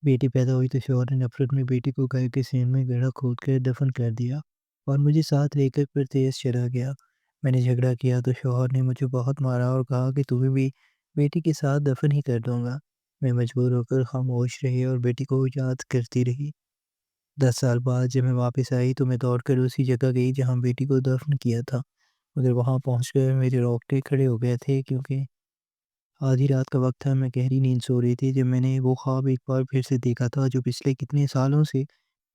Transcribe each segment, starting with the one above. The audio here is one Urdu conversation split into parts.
بیٹی پیدا ہوئی تو شوہر نے نفرت میں بیٹی کو گھر کے سین میں گڑھا کھود کر دفن کر دیا اور مجھے ساتھ لے کر پھر تیز چلا گیا۔ میں نے جھگڑا کیا تو شوہر نے مجھے بہت مارا اور کہا کہ تمہیں بھی بیٹی کے ساتھ دفن ہی کر دوں گا۔ میں مجبور ہو کر خاموش رہی اور بیٹی کو یاد کرتی رہی۔ 10 سال بعد جب میں واپس آئی تو میں دوڑ کر اسی جگہ گئی جہاں بیٹی کو دفن کیا تھا، مگر وہاں پہنچ کر میرے رونگٹے کھڑے ہو گئے تھے کیونکہ آدھی رات کا وقت تھا۔ میں گہری نیند سو رہی تھی جب میں نے وہ خواب ایک بار پھر سے دیکھا تھا جو پچھلے کتنے سالوں سے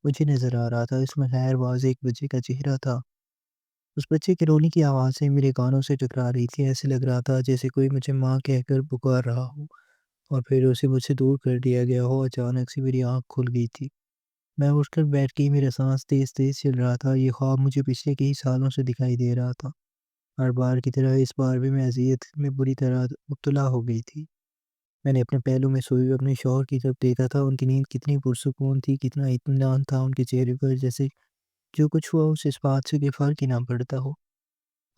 مجھے نظر آ رہا تھا۔ اس میں غیر واضح ایک بچے کا چہرہ تھا۔ اس بچے کے رونے کی آوازیں میرے کانوں سے ٹکرا رہی تھی، ایسے لگ رہا تھا جیسے کوئی مجھے ماں کہہ کر پکار رہا ہو اور پھر اسے مجھ سے دور کر دیا گیا ہو۔ اچانک سے میری آنکھ کھل گئی تھی، میں اٹھ کر بیٹھ گئی، میرا سانس تیز تیز چل رہا تھا۔ یہ خواب مجھے پچھلے کئی سالوں سے دکھائی دے رہا تھا، ہر بار کی طرح اس بار بھی میں اذیت میں بری طرح مبتلا ہو گئی تھی۔ میں نے اپنے پہلو میں سوئے ہوئے اپنے شوہر کی طرف دیکھا تھا، ان کی نیند کتنی پرسکون تھی، کتنا اطمینان تھا ان کے چہرے پر، جیسے جو کچھ ہوا اس بات سے کہ فرق ہی نہ پڑتا ہو۔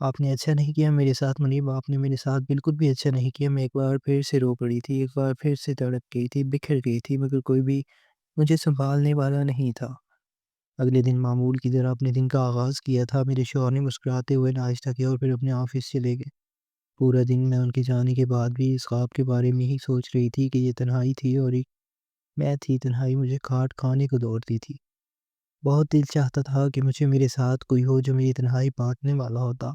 آپ نے اچھا نہیں کیا میرے ساتھ منیب، آپ نے میرے ساتھ بالکل بھی اچھا نہیں کیا۔ میں ایک بار پھر سے رو پڑی تھی، ایک بار پھر سے تڑپ گئی تھی، بکھر گئی تھی، مگر کوئی بھی مجھے سنبھالنے والا نہیں تھا۔ اگلے دن معمول کی طرح اپنے دن کا آغاز کیا تھا۔ میرے شوہر نے مسکراتے ہوئے ناشتہ کیا اور پھر اپنے آفس چلے گئے۔ پورا دن میں ان کے جانے کے بعد بھی اس خواب کے بارے میں ہی سوچ رہی تھی کہ یہ تنہائی تھی اور ایک میں تھی، تنہائی مجھے کاٹ کھانے کو دوڑتی تھی۔ بہت دل چاہتا تھا کہ مجھے میرے ساتھ کوئی ہو جو میری تنہائی بانٹنے والا ہوتا۔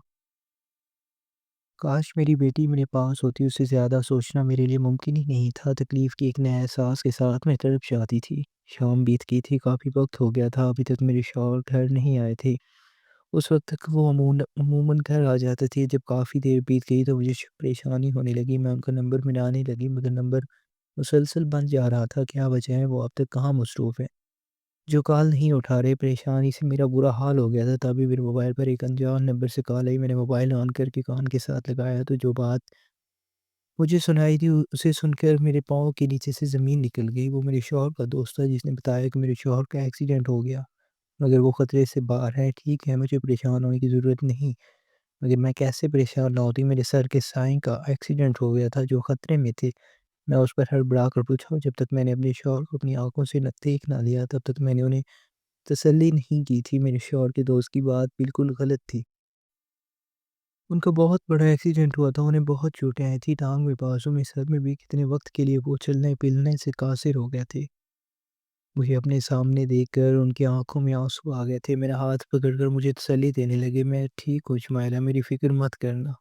کاش میری بیٹی میرے پاس ہوتی، اس سے زیادہ سوچنا میرے لیے ممکن ہی نہیں تھا۔ تکلیف کی ایک نئے احساس کے ساتھ میں تڑپ جاتی تھی۔ شام بیت گئی تھی، کافی وقت ہو گیا تھا، ابھی تک میرے شوہر گھر نہیں آئے تھے۔ اس وقت تک وہ عموماً گھر آ جاتے تھے۔ جب کافی دیر بیت گئی تو مجھے پریشانی ہونے لگی، میں ان کا نمبر ملانے لگی مگر نمبر مسلسل بند جا رہا تھا۔ کیا وجہ ہے، وہ اب تک کہاں مصروف ہے، جو کال نہیں اٹھا رہے؟ پریشانی سے میرا برا حال ہو گیا تھا۔ تبھی میرے موبائل پر ایک انجان نمبر سے کال آئی، میں نے موبائل آن کر کے کان کے ساتھ لگایا تو جو بات مجھے سنائی تھی اسے سن کر میرے پاؤں کے نیچے سے زمین نکل گئی۔ وہ میرے شوہر کا دوست تھا جس نے بتایا کہ میرے شوہر کا ایکسیڈنٹ ہو گیا، مگر وہ خطرے سے باہر ہے۔ ٹھیک ہے، مجھے پریشان ہونے کی ضرورت نہیں، مگر میں کیسے پریشان نہ ہوتی؟ میرے سر کے سائیں کا ایکسیڈنٹ ہو گیا تھا جو خطرے میں تھے۔ میں اس پر ہڑبڑا کر پوچھا، جب تک میں نے اپنے شوہر کو اپنی آنکھوں سے دیکھ نہ لیا تب تک میں نے انہیں تسلی نہیں کی تھی۔ میرے شوہر کے دوست کی بات بالکل غلط تھی، ان کا بہت بڑا ایکسیڈنٹ ہوا تھا، انہیں بہت چوٹیں آئی تھی، ٹانگ میں، بازو میں، سر میں بھی۔ کتنے وقت کے لیے وہ چلنے پھرنے سے قاصر ہو گئے تھے۔ مجھے اپنے سامنے دیکھ کر ان کی آنکھوں میں آنسو آ گئے تھے، میرا ہاتھ پکڑ کر مجھے تسلی دینے لگے۔ میں ٹھیک ہوں شمائلہ، میری فکر مت کرنا،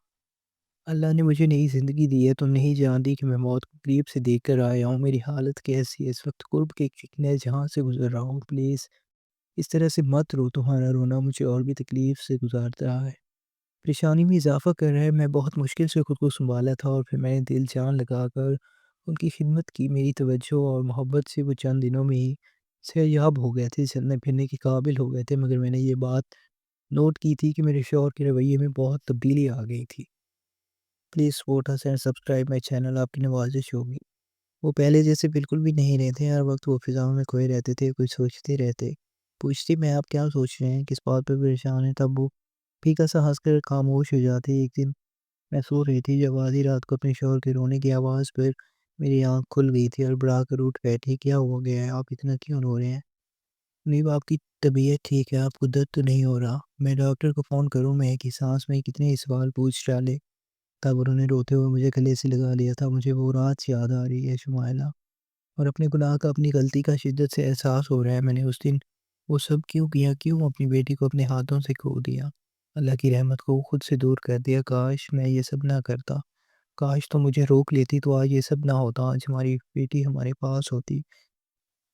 اللہ نے مجھے نئی زندگی دی ہے، تم نہیں جانتی کہ میں موت کو قریب سے دیکھ کر آیا ہوں۔ میری حالت کیسی ہے اس وقت؟ قرب کے چکنے جہاں سے گزر رہا ہوں، پلیز اس طرح سے مت رو، تمہارا رونا مجھے اور بھی تکلیف سے گزارتا رہا ہے، پریشانی میں اضافہ کر رہا ہے۔ میں بہت مشکل سے خود کو سنبھالا تھا اور پھر میں نے دل جان لگا کر ان کی خدمت کی۔ میری توجہ اور محبت سے وہ چند دنوں میں ہی صحت یاب ہو گئے تھے، چلنے پھرنے کے قابل ہو گئے تھے، مگر میں نے یہ بات نوٹ کی تھی کہ میرے شوہر کے رویے میں بہت تبدیلی آ گئی تھی۔ Please support us and subscribe my channel, آپ کی نوازش ہوگی۔ وہ پہلے جیسے بالکل بھی نہیں رہتے، ہر وقت وہ فضاؤں میں کھوئے رہتے تھے، کچھ سوچتے رہتے۔ پوچھتی میں آپ کیا سوچ رہے ہیں، کس بات پہ پریشان ہیں، تب وہ پھیکا سا ہنس کر خاموش ہو جاتے۔ ایک دن میں سو رہی تھی جب آدھی رات کو اپنے شوہر کے رونے کی آواز پر میری آنکھ کھل گئی تھی اور بڑا کر اٹھ بیٹھی۔ کیا ہو گیا ہے، آپ اتنا کیوں رو رہے ہیں؟ نہیں، آپ کی طبیعت ٹھیک ہے، آپ کو درد تو نہیں ہو رہا؟ میں ڈاکٹر کو فون کروں؟ میں ایک ہی سانس میں کتنے ہی سوال پوچھ ڈالے، تب انہوں نے روتے ہوئے مجھے گلے سے لگا لیا تھا۔ مجھے وہ رات یاد آ رہی ہے شمائلہ، اور اپنے گناہ کا، اپنی غلطی کا شدت سے احساس ہو رہا ہے۔ میں نے اس دن وہ سب کیوں کیا، کیوں اپنی بیٹی کو اپنے ہاتھوں سے کھو دیا، اللہ کی رحمت کو خود سے دور کر دیا۔ کاش میں یہ سب نہ کرتا، کاش تو مجھے روک لیتی تو آج یہ سب نہ ہوتا، آج ہماری بیٹی ہمارے پاس ہوتی۔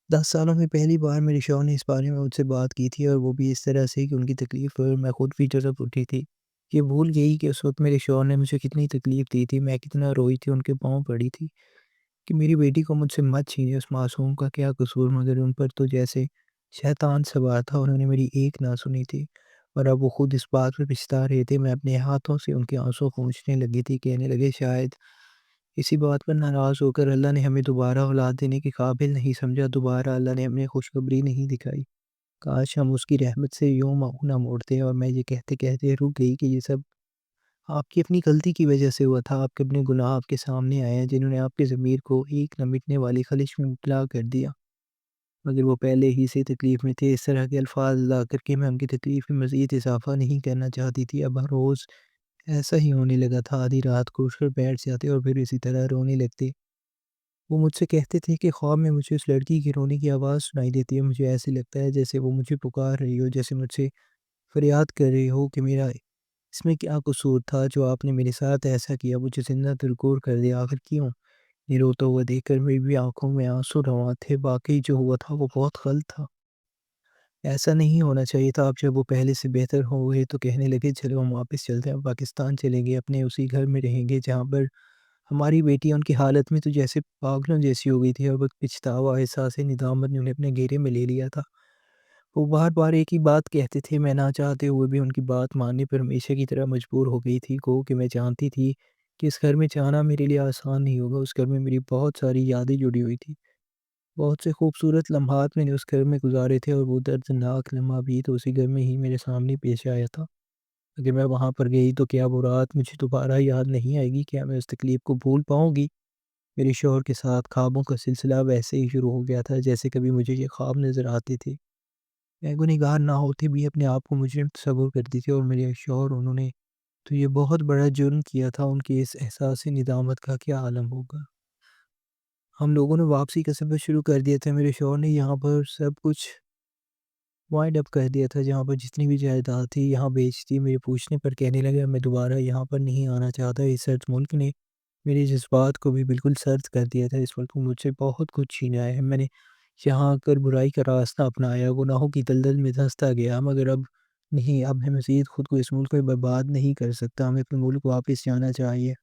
10 سالوں میں پہلی بار میرے شوہر نے اس بارے میں مجھ سے بات کی تھی، اور وہ بھی اس طرح سے کہ ان کی تکلیف پر میں خود بھی تڑپ اٹھی تھی۔ یہ بھول گئی کہ اس وقت میرے شوہر نے مجھے کتنی تکلیف دی تھی، میں کتنا روئی تھی، ان کے پاؤں پڑی تھی کہ میری بیٹی کو مجھ سے مت چھینیے، اس معصوم کا کیا قصور؟ مگر ان پر تو جیسے شیطان سوار تھا، انہوں نے میری ایک نہ سنی تھی، اور اب وہ خود اس بات پہ پچھتا رہے تھے۔ میں اپنے ہاتھوں سے ان کے آنسو پونچھنے لگی تھی، کہنے لگے شاید اسی بات پر ناراض ہو کر اللہ نے ہمیں دوبارہ اولاد دینے کے قابل نہیں سمجھا، دوبارہ اللہ نے ہمیں خوشخبری نہیں دکھائی۔ کاش ہم اس کی رحمت سے یوں منہ نہ موڑتے۔ اور میں یہ کہتے کہتے رک گئی کہ یہ سب آپ کی اپنی غلطی کی وجہ سے ہوا تھا، آپ کے اپنے گناہ آپ کے سامنے آئے ہیں جنہوں نے آپ کے ضمیر کو ایک نہ مٹنے والی خلش میں مبتلا کر دیا۔ مگر وہ پہلے ہی سے تکلیف میں تھے۔ اس طرح کے الفاظ لا کر کے میں ان کی تکلیف میں مزید اضافہ نہیں کرنا چاہتی تھی۔ اب ہر روز ایسا ہی ہونے لگا تھا، آدھی رات کو اٹھ کر بیٹھ جاتے اور پھر اسی طرح رونے لگتے۔ وہ مجھ سے کہتے تھے کہ خواب میں مجھے اس لڑکی کی رونے کی آواز سنائی دیتی ہے، مجھے ایسے لگتا ہے جیسے وہ مجھے پکار رہی ہو، جیسے مجھ سے فریاد کر رہی ہو کہ میرا اس میں کیا قصور تھا جو آپ نے میرے ساتھ ایسا کیا، مجھے زندہ دلگور کر دیا، آخر کیوں؟ یہ روتا ہوا دیکھ کر میری بھی آنکھوں میں آنسو رواں تھے۔ واقعی جو ہوا تھا وہ بہت غلط تھا، ایسا نہیں ہونا چاہیے تھا۔ اب جب وہ پہلے سے بہتر ہو گئے تو کہنے لگے چلو ہم واپس چلتے ہیں، پاکستان چلیں گے، اپنے اسی گھر میں رہیں گے جہاں پر ہماری بیٹی ان کی حالت میں تو جیسے پاگلوں جیسی ہو گئی تھی، اور پچھتاوا احساس ندامت نے انہیں اپنے گھیرے میں لے لیا تھا۔ وہ بار بار ایک ہی بات کہتے تھے، میں نہ چاہتے ہوئے بھی ان کی بات ماننے پر ہمیشہ کی طرح مجبور ہو گئی تھی۔ گو کہ میں جانتی تھی کہ اس گھر میں جانا میرے لیے آسان نہیں ہوگا۔ اس گھر میں میری بہت ساری یادیں جڑی ہوئی تھی، بہت سے خوبصورت لمحات میں نے اس گھر میں گزارے تھے، اور وہ دردناک لمحہ بھی تو اسی گھر میں ہی میرے سامنے پیش آیا تھا۔ اگر میں وہاں پر گئی تو کیا وہ رات مجھے دوبارہ یاد نہیں آئے گی؟ کیا میں اس تکلیف کو بھول پاؤں گی؟ میرے شوہر کے ساتھ خوابوں کا سلسلہ ویسے ہی شروع ہو گیا تھا جیسے کبھی مجھے یہ خواب نظر آتے تھے۔ میں گنہگار نہ ہوتے بھی اپنے آپ کو مجرم تصور کرتی تھی، اور میرے شوہر انہوں نے تو یہ بہت بڑا جرم کیا تھا، ان کے اس احساس ندامت کا کیا عالم ہوگا۔ ہم لوگوں نے واپسی کا سفر شروع کر دیا تھا۔ میرے شوہر نے یہاں پر سب کچھ وائنڈ اپ کر دیا تھا، جہاں پر جتنی بھی جائیداد تھی یہاں بیچ دی۔ میرے پوچھنے پر کہنے لگا میں دوبارہ یہاں پر نہیں آنا چاہتا۔ اس سرد ملک نے میرے جذبات کو بھی بالکل سرد کر دیا تھا۔ اس وقت مجھ سے بہت کچھ چھینا ہے، میں نے یہاں آ کر برائی کا راستہ اپنایا، گناہوں کی دلدل میں دھنستا گیا، مگر اب نہیں، اب میں مزید خود کو اس ملک میں برباد نہیں کر سکتا، ہمیں اپنے ملک واپس جانا چاہیے۔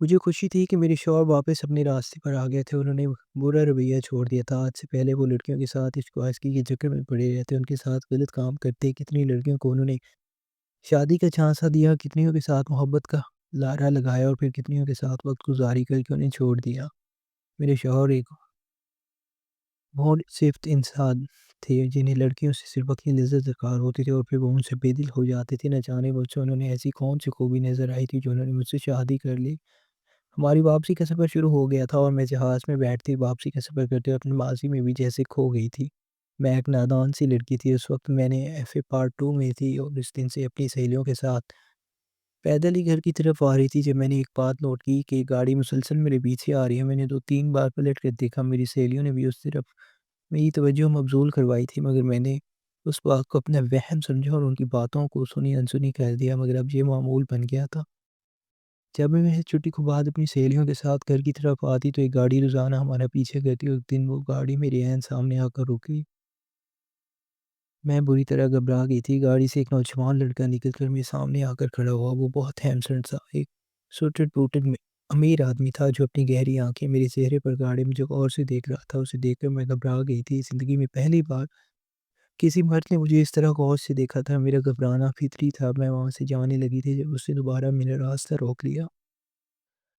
مجھے خوشی تھی کہ میرے شوہر واپس اپنے راستے پر آ گئے تھے، انہوں نے برا رویہ چھوڑ دیا تھا۔ آج سے پہلے وہ لڑکیوں کے ساتھ عشق و عاشقی کے چکر میں پڑے رہتے، ان کے ساتھ غلط کام کرتے، کتنی لڑکیوں کو انہوں نے شادی کا جھانسا دیا، کتنیوں کے ساتھ محبت کا لارا لگایا، اور پھر کتنیوں کے ساتھ وقت گزاری کر کے انہیں چھوڑ دیا۔ میرے شوہر ایک بہت صفت انسان تھے جنہیں لڑکیوں سے صرف وقتی لذت درکار ہوتی تھی، اور پھر وہ ان سے بے دل ہو جاتے تھے۔ نہ جانے مجھ سے انہوں نے ایسی کون سی خوبی نظر آئی تھی جو انہوں نے مجھ سے شادی کر لی۔ ہماری واپسی کا سفر شروع ہو گیا تھا، اور میں جہاز میں بیٹھتی واپسی کا سفر کرتے ہوئے اپنے ماضی میں بھی جیسے کھو گئی تھی۔ میں ایک نادان سی لڑکی تھی، اس وقت میں نے ایف اے پارٹ 2 میں تھی، اور اس دن سے اپنی سہیلیوں کے ساتھ پیدل ہی گھر کی طرف آ رہی تھی جب میں نے ایک بات نوٹ کی کہ گاڑی مسلسل میرے پیچھے آ رہی ہے۔ میں نے 2-3 بار پلٹ کر دیکھا، میری سہیلیوں نے بھی اس طرف میری توجہ مبذول کروائی تھی، مگر میں نے اس بات کو اپنا وہم سمجھا اور ان کی باتوں کو سنی انسنی کر دیا، مگر اب یہ معمول بن گیا تھا۔ جب میں چھٹی کے بعد اپنی سہیلیوں کے ساتھ گھر کی طرف آتی تو ایک گاڑی روزانہ ہمارا پیچھے کرتی، اور ایک دن وہ گاڑی میرے عین سامنے آ کر رکی۔ میں بری طرح گھبرا گئی تھی۔ گاڑی سے ایک نوجوان لڑکا نکل کر میرے سامنے آ کر کھڑا ہوا، وہ بہت ہینڈسم تھا، ایک سوٹڈ بوٹڈ امیر آدمی تھا جو اپنی گہری آنکھیں میرے چہرے پر گاڑی مجھے غور سے دیکھ رہا تھا۔ اسے دیکھ کر میں گھبرا گئی تھی، زندگی میں پہلی بار کسی مرد نے مجھے اس طرح غور سے دیکھا تھا۔ میرا گھبرانا فطری تھا، میں وہاں سے جانے لگی تھی جب اس نے دوبارہ میرا راستہ روک لیا۔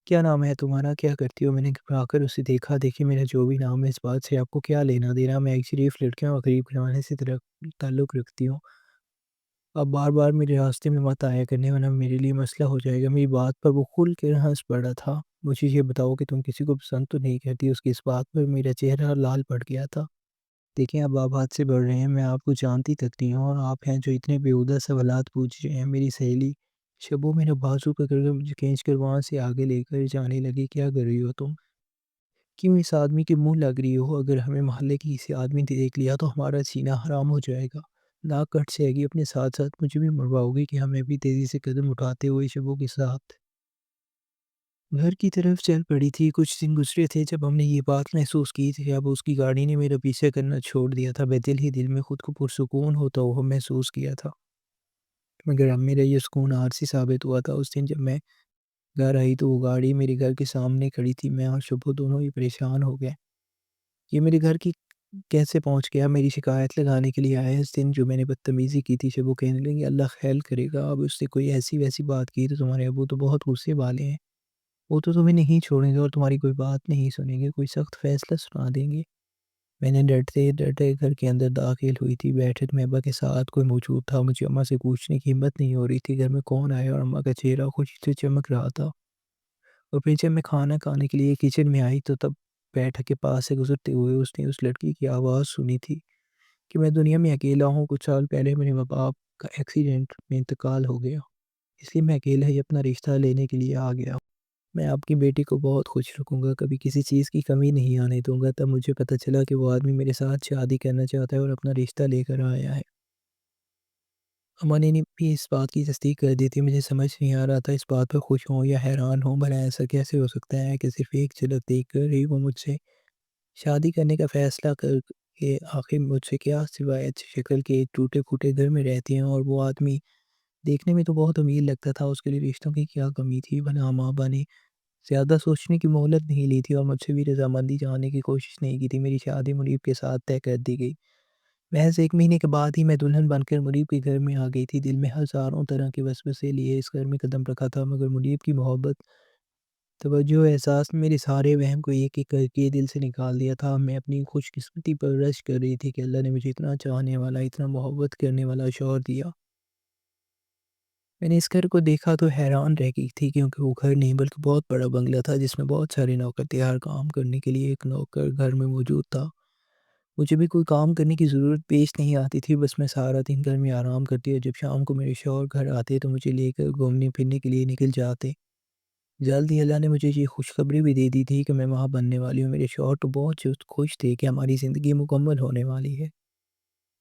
کیا نام ہے تمہارا؟ کیا کرتی ہو؟ میں نے گھبرا کر اسے دیکھا۔ دیکھیے میرا جو بھی نام ہے اس بات سے آپ کو کیا لینا دینا؟ میں ایک شریف لڑکیوں کا قریب گھرانے سے تعلق رکھتی ہوں، اب بار بار میرے راستے میں مت آیا کرنے ورنہ میرے لیے مسئلہ ہو جائے گا۔ میری بات پر وہ کھل کر ہنس پڑا تھا۔ مجھے یہ بتاؤ کہ تم کسی کو پسند تو نہیں کرتی؟ اس کی اس بات پر میرا چہرہ لال پڑ گیا تھا۔ دیکھیں اب آپ حد سے بڑھ رہے ہیں، میں آپ کو جانتی تک نہیں ہوں، اور آپ ہیں جو اتنے بیہودہ سوالات پوچھ رہے ہیں۔ میری سہیلی شبو میرا بازو پکڑ کر مجھے کھینچ کر وہاں سے آگے لے کر جانے لگی۔ کیا کر رہی ہو تم؟ کیوں اس آدمی کے منہ لگ رہی ہو؟ اگر ہمیں محلے کی کسی آدمی نے دیکھ لیا تو ہمارا سینہ حرام ہو جائے گا، ناک کٹ جائے گی، اپنے ساتھ ساتھ مجھے بھی مرواؤ گی۔ کہ ہمیں بھی تیزی سے قدم اٹھاتے ہوئے شبو کے ساتھ گھر کی طرف چل پڑی تھی۔ کچھ دن گزرے تھے جب ہم نے یہ بات محسوس کی تھی، اب اس کی گاڑی نے میرا پیچھا کرنا چھوڑ دیا تھا۔ میں دل ہی دل میں خود کو پرسکون ہوتا ہوا محسوس کیا تھا، مگر اب میرا یہ سکون عارضی ثابت ہوا تھا۔ اس دن جب میں گھر آئی تو وہ گاڑی میرے گھر کے سامنے کھڑی تھی۔ میں اور شبو دونوں ہی پریشان ہو گئے، یہ میرے گھر کی کیسے پہنچ گیا؟ میری شکایت لگانے کے لیے آیا۔ اس دن جو میں نے بدتمیزی کی تھی، شبو کہنے لگی اللہ خیر کرے گا، اب اس سے کوئی ایسی ویسی بات کی تو تمہارے ابو تو بہت غصے والے ہیں، وہ تو تمہیں نہیں چھوڑیں گے اور تمہاری کوئی بات نہیں سنیں گے، کوئی سخت فیصلہ سنا دیں گے۔ میں نے ڈرتے ڈرتے گھر کے اندر داخل ہوئی تھی، بیٹھک میں ابا کے ساتھ کوئی موجود تھا۔ مجھے اماں سے پوچھنے کی ہمت نہیں ہو رہی تھی گھر میں کون آیا، اور اماں کا چہرہ خوشی سے چمک رہا تھا۔ اور پھر جب میں کھانا کھانے کے لیے کچن میں آئی تو تب بیٹھک کے پاس سے گزرتے ہوئے اس نے اس لڑکی کی آواز سنی تھی کہ میں دنیا میں اکیلا ہوں، کچھ سال پہلے میرے ماں باپ کا ایکسیڈنٹ میں انتقال ہو گیا، اس لیے میں اکیلا ہی اپنا رشتہ لینے کے لیے آ گیا ہوں۔ میں آپ کی بیٹی کو بہت خوش رکھوں گا، کبھی کسی چیز کی کمی نہیں آنے دوں گا۔ تب مجھے پتہ چلا کہ وہ آدمی میرے ساتھ شادی کرنا چاہتا ہے اور اپنا رشتہ لے کر آیا ہے۔ اماں نے بھی اس بات کی تصدیق کر دی تھی۔ مجھے سمجھ نہیں آ رہا تھا اس بات پہ خوش ہوں یا حیران ہوں، بھلا ایسا کیسے ہو سکتا ہے کہ صرف ایک جھلک دیکھ کر ہی وہ مجھ سے شادی کرنے کا فیصلہ کر کے آخر مجھ سے کیا سوائے اچھی شکل کے ایک ٹوٹے پھوٹے گھر میں رہتی ہیں، اور وہ آدمی دیکھنے میں تو بہت امیر لگتا تھا، اس کے لیے رشتوں کی کیا کمی تھی؟ بھلا ماں باپ نے زیادہ سوچنے کی مہلت نہیں لی تھی اور مجھ سے بھی رضامندی جاننے کی کوشش نہیں کی تھی۔ میری شادی منیب کے ساتھ طے کر دی گئی۔ محض 1 مہینے کے بعد ہی میں دلہن بن کر منیب کے گھر میں آ گئی تھی۔ دل میں ہزاروں طرح کے وسوسے لیے اس گھر میں قدم رکھا تھا، مگر منیب کی محبت، توجہ و احساس نے میرے سارے وہم کو ایک ایک کر کے دل سے نکال دیا تھا۔ میں اپنی خوش قسمتی پر رشک کر رہی تھی کہ اللہ نے مجھے اتنا چاہنے والا، اتنا محبت کرنے والا شوہر دیا۔ میں نے اس گھر کو دیکھا تو حیران رہ گئی تھی، کیونکہ وہ گھر نہیں بلکہ بہت بڑا بنگلہ تھا جس میں بہت سارے نوکر تھے۔ ہر کام کرنے کے لیے ایک نوکر گھر میں موجود تھا۔ مجھے بھی کوئی کام کرنے کی ضرورت پیش نہیں آتی تھی، بس میں سارا دن گھر میں آرام کرتی اور جب شام کو میرے شوہر گھر آتے تو مجھے لے کر گھومنے پھرنے کے لیے نکل جاتے۔ جلد ہی اللہ نے مجھے یہ خوشخبری بھی دے دی تھی کہ میں وہاں بننے والی ہوں۔ میرے شوہر تو بہت خوش تھے کہ ہماری زندگی مکمل ہونے والی ہے،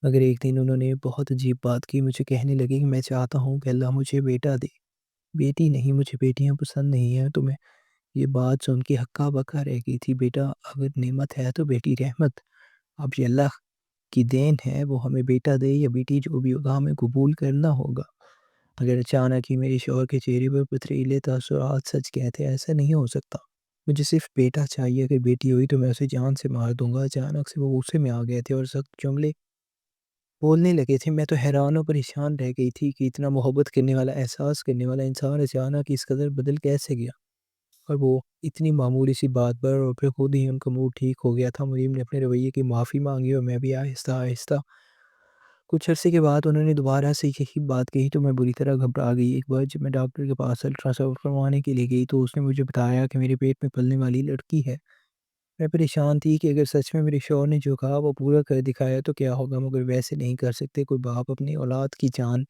مگر ایک دن انہوں نے بہت عجیب بات کی۔ مجھے کہنے لگے کہ میں چاہتا ہوں کہ اللہ مجھے بیٹا دے، بیٹی نہیں، مجھے بیٹیاں پسند نہیں ہیں۔ تو میں یہ بات سن کے ہکا بکا رہ گئی تھی۔ بیٹا اگر نعمت ہے تو بیٹی رحمت، اب یہ اللہ کی دین ہے، وہ ہمیں بیٹا دے یا بیٹی، جو بھی ہوگا ہمیں قبول کرنا ہوگا۔ اگر اچانک ہی میرے شوہر کے چہرے پر پتھریلے تاثرات سچ کہتے، ایسا نہیں ہو سکتا، مجھے صرف بیٹا چاہیے، اگر بیٹی ہوئی تو میں اسے جان سے مار دوں گا۔ اچانک سے وہ غصے میں آ گئے تھے اور سخت جملے بولنے لگے تھے۔ میں تو حیران و پریشان رہ گئی تھی کہ اتنا محبت کرنے والا، احساس کرنے والا انسان اچانک اس قدر بدل کیسے گیا، اور وہ اتنی معمولی سی بات پر، اور پھر خود ہی ان کا موڈ ٹھیک ہو گیا تھا۔ مریم نے اپنے رویے کی معافی مانگی اور میں بھی آہستہ آہستہ۔ کچھ عرصے کے بعد انہوں نے دوبارہ سے یہی بات کہی تو میں بری طرح گھبرا گئی۔ ایک بار جب میں ڈاکٹر کے پاس الٹرا ساؤنڈ کروانے کے لیے گئی تو اس نے مجھے بتایا کہ میرے پیٹ میں پلنے والی لڑکی ہے۔ میں پریشان تھی کہ اگر سچ میں میرے شوہر نے جو کہا وہ پورا کر دکھایا تو کیا ہوگا، مگر ویسے نہیں کر سکتے۔ کوئی باپ اپنی اولاد کی جان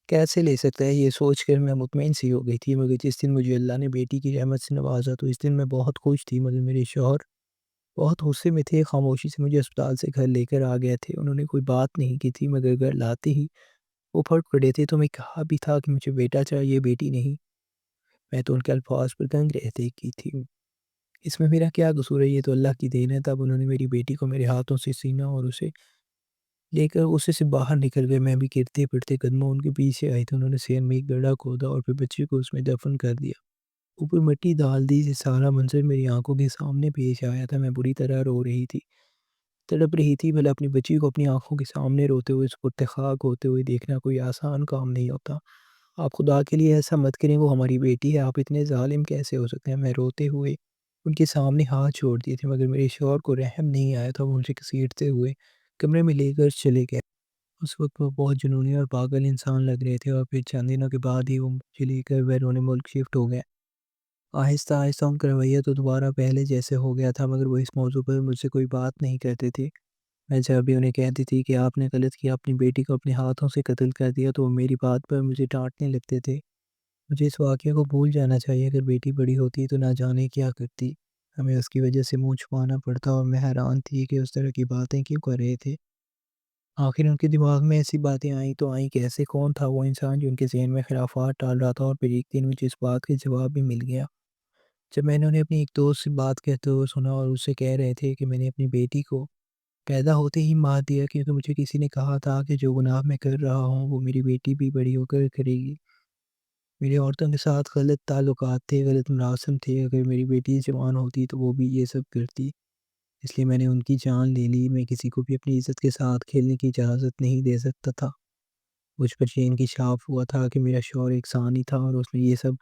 کیسے لے سکتا ہے، یہ سوچ کر میں مطمئن سی ہو گئی تھی۔ مگر جس دن مجھے اللہ نے بیٹی کی رحمت سے نوازا تو اس دن میں بہت خوش تھی، مگر میرے شوہر بہت غصے میں تھے، خاموشی سے مجھے اسپتال سے گھر لے کر آ گئے تھے۔ انہوں نے کوئی بات نہیں کی تھی، مگر گھر لاتے ہی وہ پھٹ پڑے تھے۔ تو میں کہا بھی تھا کہ مجھے بیٹا چاہیے، بیٹی نہیں۔ میں تو ان کے الفاظ پر دنگ رہتے کی تھی۔ اس میں میرا کیا قصور ہے، یہ تو اللہ کی دین ہے۔ تب انہوں نے میری بیٹی کو میرے ہاتھوں سے سینا اور اسے لے کر اسے سے باہر نکل گئے۔ میں بھی گرتے پڑتے قدموں ان کے پیچھے آئی تو انہوں نے سین میں ایک گڑھا کھودا اور پھر بچے کو اس میں دفن کر دیا، اوپر مٹی ڈال دی۔ یہ سارا منظر میری آنکھوں کے سامنے پیش آیا تھا۔ میں بری طرح رو رہی تھی، تڑپ رہی تھی۔ بھلا اپنی بچی کو اپنی آنکھوں کے سامنے روتے ہوئے، سپرد خاک ہوتے ہوئے دیکھنا کوئی آسان کام نہیں ہوتا۔ آپ خدا کے لیے ایسا مت کریں، وہ ہماری بیٹی ہے، آپ اتنے ظالم کیسے ہو سکتے ہیں؟ میں روتے ہوئے ان کے سامنے ہاتھ چھوڑ دیے تھے، مگر میرے شوہر کو رحم نہیں آیا تھا۔ وہ مجھے گھسیٹتے ہوئے کمرے میں لے کر چلے گئے۔ اس وقت وہ بہت جنونی اور پاگل انسان لگ رہے تھے، اور پھر چند دنوں کے بعد ہی وہ مجھے لے کر بیرون ملک شفٹ ہو گئے۔ آہستہ آہستہ ان کا رویہ تو دوبارہ پہلے جیسے ہو گیا تھا، مگر وہ اس موضوع پر مجھ سے کوئی بات نہیں کرتے تھے۔ میں جب بھی انہیں کہتی تھی کہ آپ نے غلط کیا، اپنی بیٹی کو اپنے ہاتھوں سے قتل کر دیا، تو وہ میری بات پر مجھے ڈانٹنے لگتے تھے۔ مجھے اس واقعے کو بھول جانا چاہیے، اگر بیٹی بڑی ہوتی تو نہ جانے کیا کرتی، ہمیں اس کی وجہ سے منہ چھپانا پڑتا، اور میں حیران تھی کہ اس طرح کی باتیں کیوں کر رہے تھے۔ آخر ان کے دماغ میں ایسی باتیں آئیں تو آئیں کیسے؟ کون تھا وہ انسان جو ان کے ذہن میں خرافات ڈال رہا تھا؟ اور پھر ایک دن مجھے اس بات کا جواب بھی مل گیا جب میں نے انہیں اپنی ایک دوست سے بات کرتے ہوئے سنا، اور اس سے کہہ رہے تھے کہ میں نے اپنی بیٹی کو پیدا ہوتے ہی مار دیا، کیونکہ مجھے کسی نے کہا تھا کہ جو گناہ میں کر رہا ہوں وہ میری بیٹی بھی بڑی ہو کر کرے گی۔ میرے عورتوں کے ساتھ غلط تعلقات تھے، غلط مراسم تھے، اگر میری بیٹی جوان ہوتی تو وہ بھی یہ سب کرتی، اس لیے میں نے ان کی جان لے لی۔ میں کسی کو بھی اپنی عزت کے ساتھ کھیلنے کی اجازت نہیں دے سکتا تھا۔ مجھ پر یہ انکشاف ہوا تھا کہ میرا شوہر ایک ثانی تھا، اور اس نے یہ سب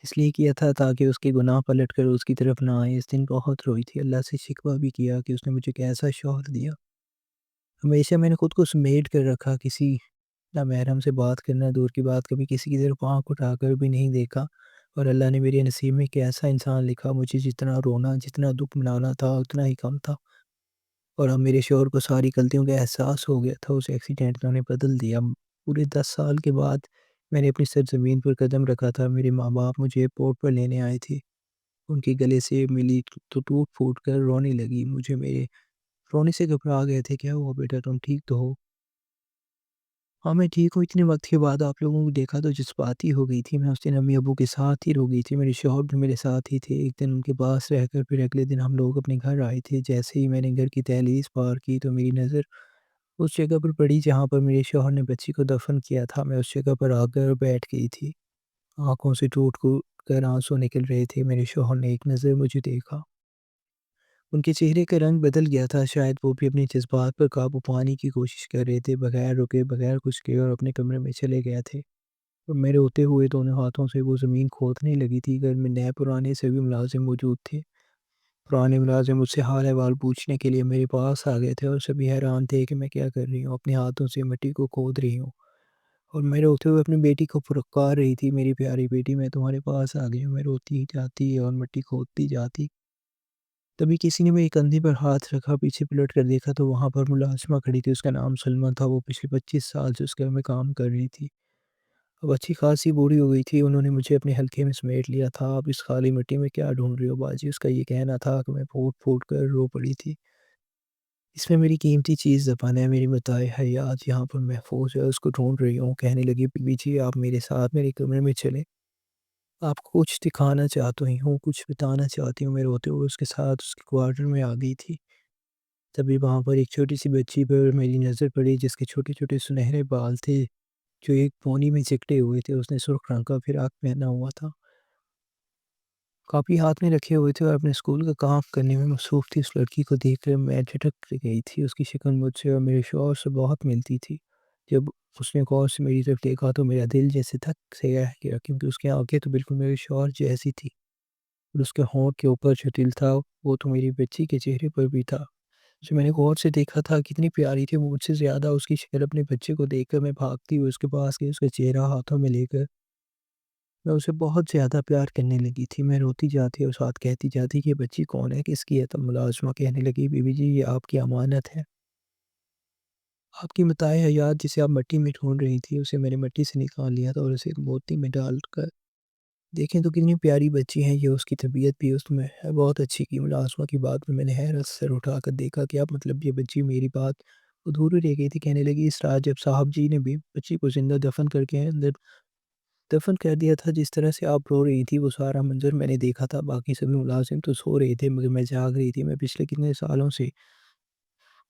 اس لیے کیا تھا تاکہ اس کے گناہ پلٹ کر اس کی طرف نہ آئے۔ اس دن بہت روئی تھی، اللہ سے شکوہ بھی کیا کہ اس نے مجھے کیسا شوہر دیا۔ ہمیشہ میں نے خود کو سمیٹ کر رکھا، کسی نہ محرم سے بات کرنا دور کی بات، کبھی کسی کی طرف آنکھ اٹھا کر بھی نہیں دیکھا، اور اللہ نے میرے نصیب میں ایک ایسا انسان لکھا، مجھے جتنا رونا، جتنا دکھ منانا تھا اتنا ہی کم تھا۔ اور اب میرے شوہر کو ساری غلطیوں کا احساس ہو گیا تھا، اس ایکسیڈنٹ نے انہیں بدل دیا۔ پورے 10 سال کے بعد میں نے اپنی سرزمین پر قدم رکھا تھا، میرے ماں باپ مجھے ایئرپورٹ پر لینے آئے تھے، ان کے گلے سے ملی تو ٹوٹ پھوٹ کر رونے لگی، مجھے میرے رونے سے گھبرا گئے تھے۔ کیا ہوا بیٹا، تم ٹھیک تو ہو؟ ہاں میں ٹھیک ہوں، اتنے وقت کے بعد آپ لوگوں کو دیکھا تو جذباتی ہو گئی تھی۔ میں اس دن امی ابو کے ساتھ ہی رو گئی تھی، میرے شوہر بھی میرے ساتھ ہی تھے۔ ایک دن ان کے پاس رہ کر پھر اگلے دن ہم لوگ اپنے گھر آئے تھے۔ جیسے ہی میں نے گھر کی دہلیز پار کی تو میری نظر اس جگہ پر پڑی جہاں پر میرے شوہر نے بچی کو دفن کیا تھا۔ میں اس جگہ پر آ کر بیٹھ گئی تھی، آنکھوں سے ٹوٹ کر آنسو نکل رہے تھے۔ میرے شوہر نے ایک نظر مجھے دیکھا، ان کے چہرے کا رنگ بدل گیا تھا، شاید وہ بھی اپنی جذبات پر قابو پانے کی کوشش کر رہے تھے۔ بغیر رکے، بغیر کچھ کہے اور اپنے کمرے میں چلے گئے تھے، اور میرے ہوتے ہوئے دونوں ہاتھوں سے وہ زمین کھودنے لگی تھی۔ گھر میں نئے پرانے سبھی ملازم موجود تھے۔ پرانے ملازم مجھ سے حال احوال پوچھنے کے لیے میرے پاس آ گئے تھے، اور سبھی حیران تھے کہ میں کیا کر رہی ہوں، اپنے ہاتھوں سے مٹی کو کھود رہی ہوں، اور میرے ہوتے ہوئے اپنی بیٹی کو پکار رہی تھی، میری پیاری بیٹی میں تمہارے پاس آ گئی ہوں۔ میں روتی جاتی اور مٹی کھودتی جاتی۔ تبھی کسی نے میری کندھے پر ہاتھ رکھا، پیچھے پلٹ کر دیکھا تو وہاں پر ملازمہ کھڑی تھی، اس کا نام سلمیٰ تھا۔ وہ پچھلے 25 سال سے اس گھر میں کام کر رہی تھی، اب اچھی خاصی بوڑھی ہو گئی تھی۔ انہوں نے مجھے اپنے حلقے میں سمیٹ لیا تھا۔ آپ اس خالی مٹی میں کیا ڈھونڈ رہے ہو باجی؟ اس کا یہ کہنا تھا کہ میں پھوٹ پھوٹ کر رو پڑی تھی۔ اس میں میری قیمتی چیز دفن ہے، میری متاع حیات یہاں پر محفوظ ہے، اس کو ڈھونڈ رہی ہوں۔ کہنے لگی بی بی جی آپ میرے ساتھ میرے کمرے میں چلیں، آپ کو کچھ دکھانا چاہتی ہوں، کچھ بتانا چاہتی ہوں۔ میں روتے ہوئے اس کے ساتھ اس کے کوارٹر میں آ گئی تھی۔ تبھی وہاں پر ایک چھوٹی سی بچی پر میری نظر پڑی، جس کے چھوٹے چھوٹے سنہرے بال تھے جو ایک پونی میں چکٹے ہوئے تھے۔ اس نے سرخ رنگ کا فراق پہنا ہوا تھا، کاپی ہاتھ میں رکھے ہوئے تھے، اور اپنے اسکول کا کام کرنے میں مصروف تھی۔ اس لڑکی کو دیکھ کر میں جھٹک گئی تھی، اس کی شکل مجھ سے اور میرے شوہر سے بہت ملتی تھی۔ جب اس نے غور سے میری طرف دیکھا تو میرا دل جیسے تھک سے رہ گیا، کیونکہ اس کی آنکھیں تو بالکل میرے شوہر جیسی تھی، اور اس کے ہونٹ کے اوپر جو دل تھا وہ تو میری بچی کے چہرے پر بھی تھا۔ جو میں نے غور سے دیکھا تھا کتنی پیاری تھی وہ، مجھ سے زیادہ اس کی شکل۔ اپنے بچے کو دیکھ کر میں بھاگتی ہوئی اس کے پاس گئی، اس کا چہرہ ہاتھوں میں لے کر میں اسے بہت زیادہ پیار کرنے لگی تھی۔ میں روتی جاتی اور ساتھ کہتی جاتی کہ یہ بچی کون ہے، کس کی ہے؟ تب ملازمہ کہنے لگی بی بی جی یہ آپ کی امانت ہے، آپ کی متاع حیات جسے آپ مٹی میں ڈھونڈ رہی تھی اسے میں نے مٹی سے نکال لیا تھا، اور اسے ایک موتی میں ڈال کر دیکھیں تو کتنی پیاری بچی ہے یہ، اس کی طبیعت بھی اس میں ہے بہت اچھی کی۔ ملازمہ کی بات میں نے حیرت سر اٹھا کر دیکھا کہ اب مطلب یہ بچی، میری بات ادھوری رہ گئی تھی۔ کہنے لگی اس رات جب صاحب جی نے بھی بچی کو زندہ دفن کر کے اندر دفن کر دیا تھا، جس طرح سے آپ رو رہی تھی وہ سارا منظر میں نے دیکھا تھا۔ باقی سبھی ملازم تو سو رہے تھے مگر میں جاگ رہی تھی۔ میں پچھلے کتنے سالوں سے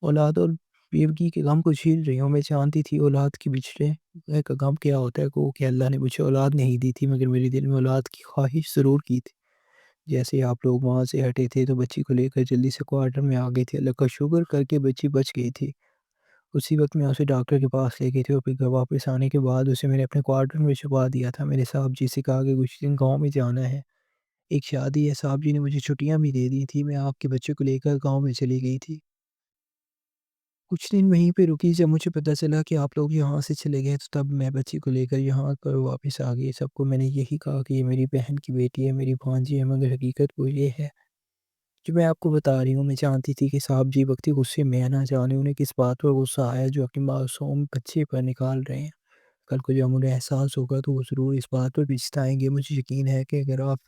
اولاد اور بیوگی کے غم کو جھیل رہی ہوں۔ میں جانتی تھی اولاد کی بچھڑے کا غم کیا ہوتا ہے، کہ اللہ نے مجھے اولاد نہیں دی تھی، مگر میرے دل میں اولاد کی خواہش ضرور کی تھی۔ جیسے ہی آپ لوگ وہاں سے ہٹے تھے تو بچی کو لے کر جلدی سے کوارٹر میں آ گئے تھے، اللہ کا شکر کر کے بچی بچ گئی تھی۔ اسی وقت میں اسے ڈاکٹر کے پاس لے گئی تھی، اور پھر گھر واپس آنے کے بعد اسے میں نے اپنے کوارٹر میں چھپا دیا تھا۔ میرے صاحب جی سے کہا کہ کچھ دن گاؤں میں جانا ہے، ایک شادی ہے، صاحب جی نے مجھے چھٹیاں بھی دے دی تھی۔ میں آپ کے بچے کو لے کر گاؤں میں چلی گئی تھی، کچھ دن وہیں پہ رکی۔ جب مجھے پتہ چلا کہ آپ لوگ یہاں سے چلے گئے تو تب میں بچی کو لے کر یہاں پر واپس آ گئی۔ سب کو میں نے یہی کہا کہ یہ میری بہن کی بیٹی ہے، میری بھانجی ہے، مگر حقیقت وہ یہ ہے جو میں آپ کو بتا رہی ہوں۔ میں جانتی تھی کہ صاحب جی وقتی غصے میں نہ جانے انہیں کس بات پر غصہ آیا جو اپنی معصوم بچے پر نکال رہے ہیں۔ کل کو جب انہیں احساس ہوگا تو وہ ضرور اس بات پر پچتائیں گے۔ مجھے یقین ہے کہ اگر آپ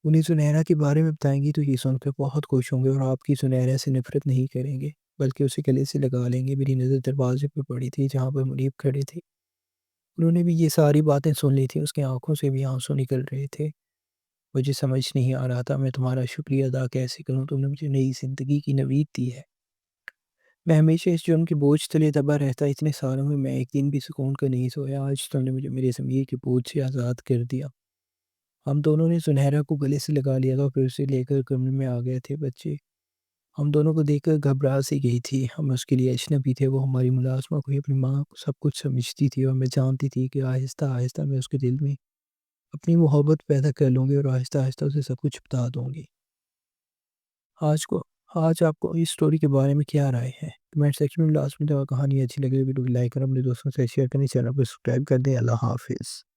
انہیں سنیرا کے بارے میں بتائیں گی تو یہ سن کر بہت خوش ہوں گے، اور آپ کی سنیرا سے نفرت نہیں کریں گے بلکہ اسے گلے سے لگا لیں گے۔ میری نظر دروازے پہ پڑی تھی جہاں پر منیب کھڑے تھے، انہوں نے بھی یہ ساری باتیں سن لی تھی، اس کی آنکھوں سے بھی آنسو نکل رہے تھے۔ مجھے سمجھ نہیں آ رہا تھا میں تمہارا شکریہ ادا کیسے کروں، تم نے مجھے نئی زندگی کی نوید دی ہے۔ میں ہمیشہ اس جرم کے بوجھ تلے دبا رہتا، اتنے سالوں میں ایک دن بھی سکون کا نہیں سویا، آج تم نے مجھے میرے ضمیر کے بوجھ سے آزاد کر دیا۔ ہم دونوں نے سنہرا کو گلے سے لگا لیا تھا، پھر اسے لے کر کمرے میں آ گئے تھے۔ بچے ہم دونوں کو دیکھ کر گھبرا سی گئی تھی، ہم اس کے لیے اجنبی تھے، وہ ہماری ملازمہ کو ہی اپنی ماں کو سب کچھ سمجھتی تھی، اور میں جانتی تھی کہ آہستہ آہستہ میں اس کے دل میں اپنی محبت پیدا کر لوں گی، اور آہستہ آہستہ اسے سب کچھ بتا دوں گی۔ آج کو آج آپ کو اس سٹوری کے بارے میں کیا رائے ہے؟ کمنٹ سیکشن میں لازمی کہانی اچھی لگے ویڈیو کو لائک کریں، اپنے دوستوں سے شیئر کریں، چینل کو سبسکرائب کر دیں۔ اللہ حافظ۔